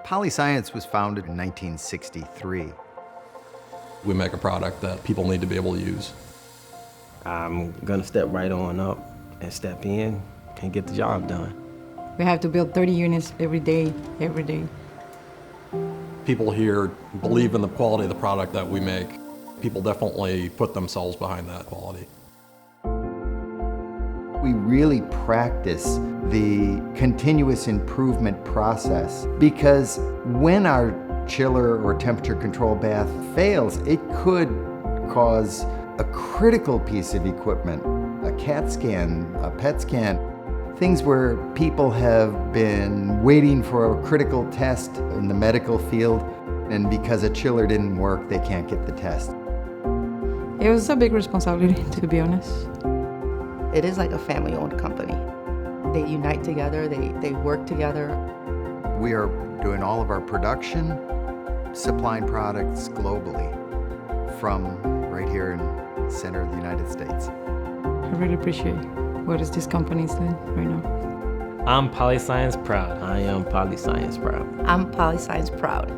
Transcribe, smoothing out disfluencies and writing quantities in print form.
Polyscience was founded in 1963. We make a product that people need to be able to use. I'm gonna step right on up and step in and get the job done. We have to build 30 units every day, every day. People here believe in the quality of the product that we make. People definitely put themselves behind that quality. We really practice the continuous improvement process because when our chiller or temperature control bath fails, it could cause a critical piece of equipment, a CAT scan, a PET scan, things where people have been waiting for a critical test in the medical field, and because a chiller didn't work, they can't get the test. It was a big responsibility, to be honest. It is like a family-owned company. They unite together, they work together. We are doing all of our production, supplying products globally from right here in the center of the United States. I really appreciate what is this company is doing right now. I'm Polyscience proud. I am Polyscience proud. I'm Polyscience proud.